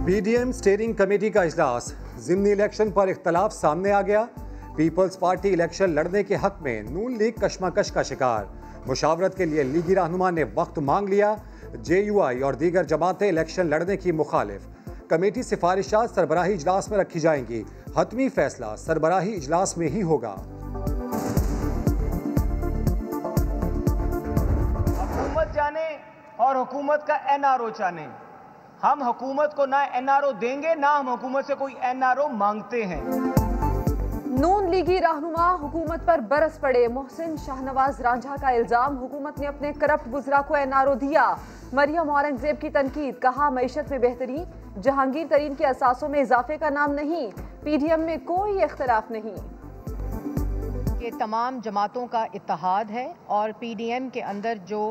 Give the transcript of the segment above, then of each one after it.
PDM steering committee का इजलास, ज़िमनी election पर इख्तलाफ सामने आ गया। पीपल्स पार्टी इलेक्शन लड़ने के हक में नून लीग कशमकश का शिकार। मुशावरत के लिए लीगी रहनुमा ने वक्त मांग लिया। JUI और दीगर जमातें इलेक्शन लड़ने की मुखालिफ। कमेटी सिफारिशात सरबराही इजलास में रखी जाएंगी। हतमी फैसला सरबराही इजलास में ही होगा। हुकूमत जाने और हुकूमत का NRO जाने। हम हुकूमत को ना NRO देंगे, ना हम हुकूमत से कोई NRO मांगते हैं। नून लीगी रहनुमा हुकूमत पर बरस पड़े। मोहसिन शाहनवाज रांझा का इल्जाम, हुकूमत ने अपने करप्ट गुजरा को NRO दिया। मरियम औरंगजेब की तनकीद, कहा मईशत में बेहतरी। जहांगीर तरीन के असासों में इजाफे का नाम नहीं। PDM में कोई इख्तलाफ नहीं। ये तमाम जमातों का इत्तेहाद है और PDM के अंदर जो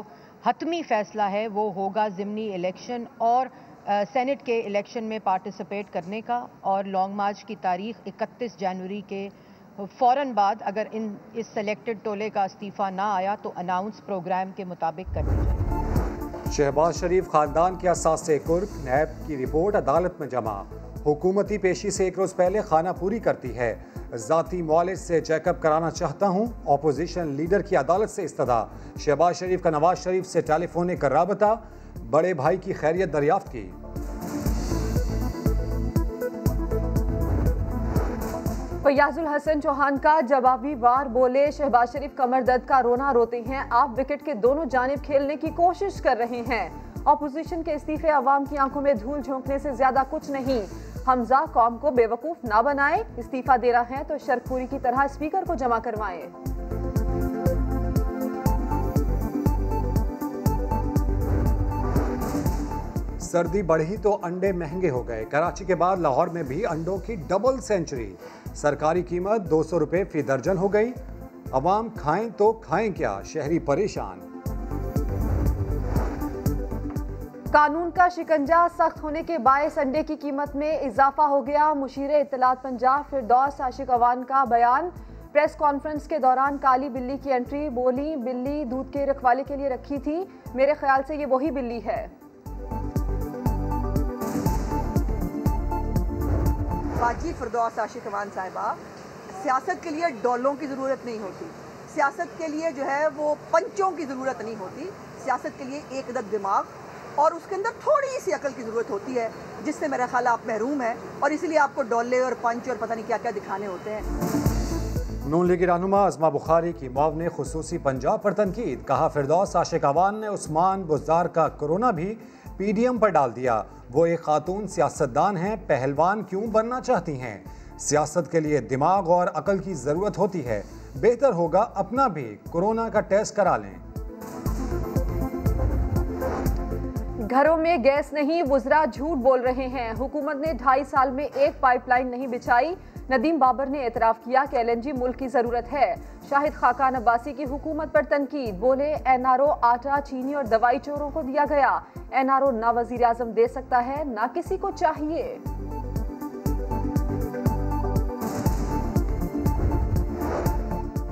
हतमी फैसला है वो होगा ज़िमनी इलेक्शन और सेनेट के इलेक्शन में पार्टिसिपेट करने का। और लॉन्ग मार्च की तारीख 31 जनवरी के फ़ौरन बाद अगर इस सेलेक्टेड टोले का इस्तीफ़ा ना आया तो अनाउंस प्रोग्राम के मुताबिक करनी चाहिए। शहबाज शरीफ खानदान के असासे कुर्क नैब की रिपोर्ट अदालत में जमा। हुकूमती पेशी से एक रोज़ पहले खाना पूरी करती है। ज़ाती मुआलिज से चेकअप कराना चाहता हूँ। अपोजिशन लीडर की अदालत से इस्तदा। शहबाज शरीफ का नवाज शरीफ से टेलीफोनिक राबता। बड़े भाई की खैरियत दरियाफ्त की। फयाजुल हसन चौहान का जवाबी वार, बोले शहबाज शरीफ कमर दर्द का रोना रोते हैं। आप विकेट के दोनों जानिब खेलने की कोशिश कर रहे हैं। अपोजिशन के इस्तीफे अवाम की आंखों में धूल झोंकने से ज्यादा कुछ नहीं। हमजा कौम को बेवकूफ ना बनाए। इस्तीफा दे रहा है तो शर्कपुरी की तरह स्पीकर को जमा करवाएं। सर्दी बढ़ी तो अंडे महंगे हो गए। कराची के बाद लाहौर में भी अंडों की डबल सेंचुरी। सरकारी कीमत 200 रुपए फी दर्जन हो गई। अवाम खाएं तो खाएं क्या, शहरी परेशान। कानून का शिकंजा सख्त होने के बायस अंडे की कीमत में इजाफा हो गया। मुशीरे इत्तलात पंजाब फिरदौस आशिक अवान का बयान। प्रेस कॉन्फ्रेंस के दौरान काली बिल्ली की एंट्री, बोली बिल्ली दूध के रखवाले के लिए रखी थी, मेरे ख्याल से ये वही बिल्ली है। बाजी फिरदौस आशिक अवान साहिबा, सियासत के लिए डॉलों की ज़रूरत नहीं होती। सियासत के लिए जो है वो पंचों की ज़रूरत नहीं होती। सियासत के लिए एक अदद दिमाग और उसके अंदर थोड़ी सी अकल की ज़रूरत होती है, जिससे मेरा ख्याल आप महरूम हैं और इसलिए आपको डॉले और पंच और पता नहीं क्या क्या दिखाने होते हैं। नून लीगी रहनुमा अज़मा बुखारी की मुआवने खुसूसी पंजाब पर तनकीद। कहा फिरदौस आशिक अवान ने उस्मान बुज़दार का कोरोना भी PDM पर डाल दिया। वो एक खातून सियासतदान हैं, पहलवान क्यों बनना चाहती हैं। सियासत के लिए दिमाग और अकल की ज़रूरत होती है। बेहतर होगा अपना भी कोरोना का टेस्ट करा लें। घरों में गैस नहीं, वुज़रा झूठ बोल रहे हैं। हुकूमत ने 2.5 साल में एक पाइपलाइन नहीं बिछाई। नदीम बाबर ने एतराफ़ किया कि LNG मुल्क की ज़रूरत है। शाहिद खाकान अब्बासी की हुकूमत पर तनकीद, बोले NRO आटा, चीनी और दवाई चोरों को दिया गया। NRO ना वज़ीर आज़म दे सकता है, ना किसी को चाहिए।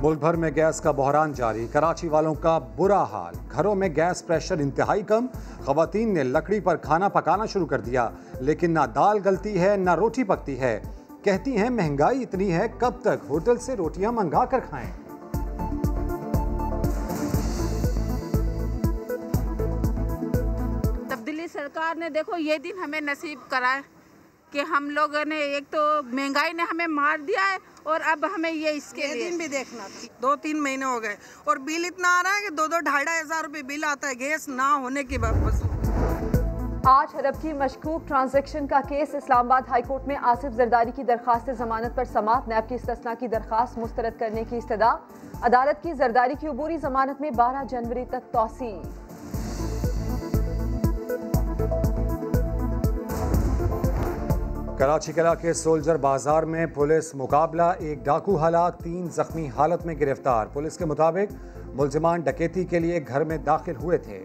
मुल्क भर में गैस का बहरान जारी। कराची वालों का बुरा हाल। घरों में गैस प्रेशर इंतहाई कम। ख़वातीन ने लकड़ी पर खाना पकाना शुरू कर दिया, लेकिन ना दाल गलती है ना रोटी पकती है। कहती हैं महंगाई इतनी है, कब तक होटल से रोटियां मंगा कर खाएं। तब्दीली सरकार ने देखो ये दिन हमें नसीब कराए कि हम लोगों ने, एक तो महंगाई ने हमें मार दिया है और अब हमें ये इसके लिए दिन भी देखना था। 2-3 महीने हो गए और बिल इतना आ रहा है कि 2-2 हज़ार रुपये बिल आता है गैस ना होने की वजह। 8 अरब की मशकूक ट्रांजैक्शन का केस। इस्लामाबाद हाई कोर्ट में आसिफ जरदारी की दरखास्त जमानत पर समाअत। नैब की इस्तिस्ना की दरखास्त मुस्तरद करने की इस्तदा। अदालत की जरदारी की अबूरी जमानत में 12 जनवरी तक तौसी। कराची कला के सोल्जर बाजार में पुलिस मुकाबला। एक डाकू हलाक, 3 जख्मी हालत में गिरफ्तार। पुलिस के मुताबिक मुल्जिमान डकैती के लिए घर में दाखिल हुए थे।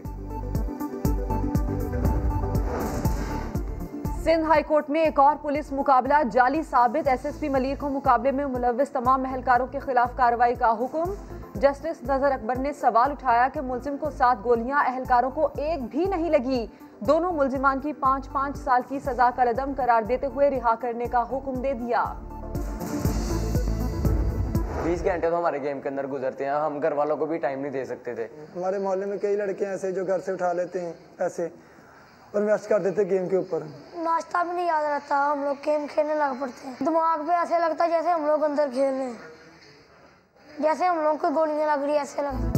सिंध हाई कोर्ट में एक और पुलिस मुकाबला जाली साबित। SSP मलीर को मुकाबले में मुलव्विस तमाम महलकारों के खिलाफ कार्रवाई का हुक्म। जस्टिस नजर अकबर ने सवाल उठाया कि मुल्जिम को 7 गोलियां, अहलकारों को एक भी नहीं लगी। दोनों मुल्जिमान की 5-5 साल की सजा का रदम करार देते हुए रिहा करने का हुक्म दे दिया। 20 घंटे तो हमारे गेम के अंदर गुजरते हैं, हम घर वालों को भी टाइम नहीं दे सकते थे। हमारे मोहल्ले में कई लड़के ऐसे जो घर से उठा लेते हैं पैसे और इन्वेस्ट कर देते गेम के ऊपर। नाश्ता भी नहीं याद रहता, हम लोग गेम खेलने लग पड़ते हैं। दिमाग पे ऐसे लगता है जैसे हम लोग अंदर खेल रहे हैं, जैसे हम लोग को गोलियां लग रही, ऐसे लगता।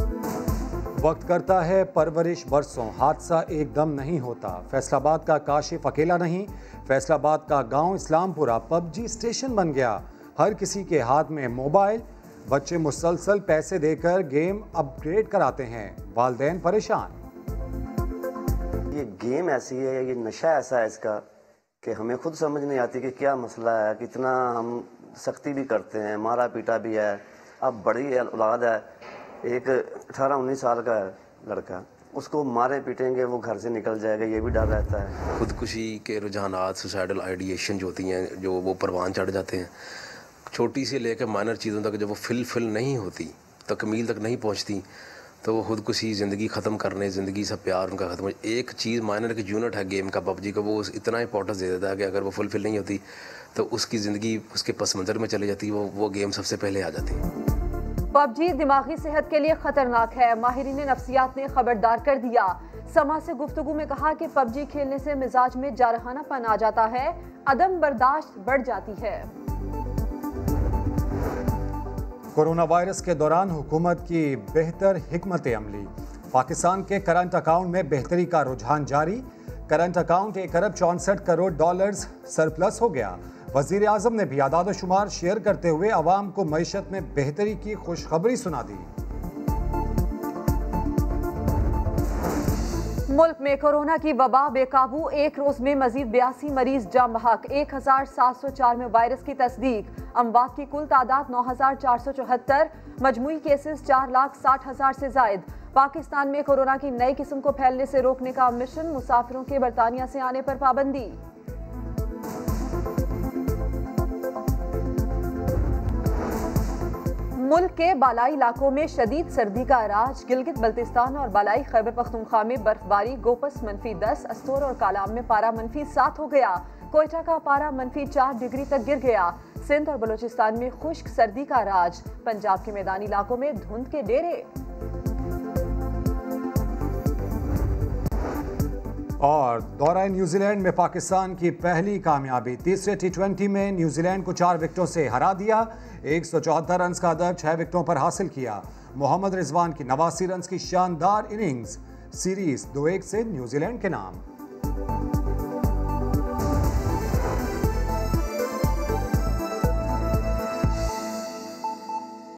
वक्त करता है परवरिश बरसों, हादसा एकदम नहीं होता। फैसलाबाद का काशिफ अकेला नहीं, फैसलाबाद का गांव इस्लामपुरा पबजी स्टेशन बन गया। हर किसी के हाथ में मोबाइल, बच्चे मुसलसल पैसे देकर गेम अपग्रेड कराते हैं, वालिदैन परेशान। ये गेम ऐसी है, ये नशा ऐसा है इसका कि हमें खुद समझ नहीं आती कि क्या मसला है। कितना हम सख्ती भी करते हैं, मारा पीटा भी है। अब बड़ी औलाद है, एक 18-19 साल का है लड़का, उसको मारे पीटेंगे वो घर से निकल जाएगा, ये भी डर रहता है। खुदकुशी के रुझानात, सुसाइडल आइडिएशन जो होती हैं, जो वो परवान चढ़ जाते हैं। छोटी से लेकर माइनर चीज़ों तक जब वो फिल नहीं होती, तकमील तक नहीं पहुंचती, तो वो खुदकुशी, ज़िंदगी ख़त्म करने, ज़िंदगी से प्यार उनका ख़त्म हो। एक चीज़ माइनर की यूनिट है गेम का, पबजी का, वो इतना इंपॉर्टेंस दे देता है कि अगर वो फुलफिल नहीं होती तो उसकी ज़िंदगी उसके पस मंज़र में चली जाती है, वो गेम सबसे पहले आ जाती है। पबजी दिमागी सेहत के लिए खतरनाक है, माहिरीन नफ्सियात ने खबरदार कर दिया। समा से गुफ्तगू में कहा कि पबजी खेलने से मिजाज में जारहानापन आ जाता है, अदम बर्दाश्त बढ़ जाती है। कोरोना वायरस के दौरान हुकूमत की बेहतर हिकमत अमली। पाकिस्तान के करंट अकाउंट में बेहतरी का रुझान जारी। करंट अकाउंट 1 अरब 64 करोड़ डॉलर्स सरप्लस हो गया। वजीर आजम ने भी आदाद शुमार शेयर करते हुए अवाम को मईशत में बेहतरी की खुशखबरी सुना दी। मुल्क में कोरोना की वबा बेकाबू, एक रोज में मजीद 82 मरीज जाम बहक, 1704 में वायरस की तस्दीक। अमवात की कुल तादाद 9474, मजमूई केसेस 4,60,000 से जायद। पाकिस्तान में कोरोना की नई किस्म को फैलने से रोकने का मिशन, मुसाफिरों के बरतानिया से आने पर पाबंदी। मुल्क के बालाई इलाकों में शदीद सर्दी का राज। गिलगित बल्तिस्तान और बालाई खैबर पख्तूनख्वा में बर्फबारी, गोपस -10, अस्तोर और कालाम में पारा -7 हो गया। कोयटा का पारा -4 डिग्री तक गिर गया। सिंध और बलूचिस्तान में खुश्क सर्दी का राज। पंजाब के मैदानी इलाकों में धुंध के डेरे। और दौरा न्यूजीलैंड में पाकिस्तान की पहली कामयाबी। तीसरे T20 में न्यूजीलैंड को 4 विकेटों से हरा दिया। 174 रन का अदद 6 विकेटों पर हासिल किया। मोहम्मद रिजवान की 89 रन की शानदार इनिंग्स। सीरीज 2-1 से न्यूजीलैंड के नाम।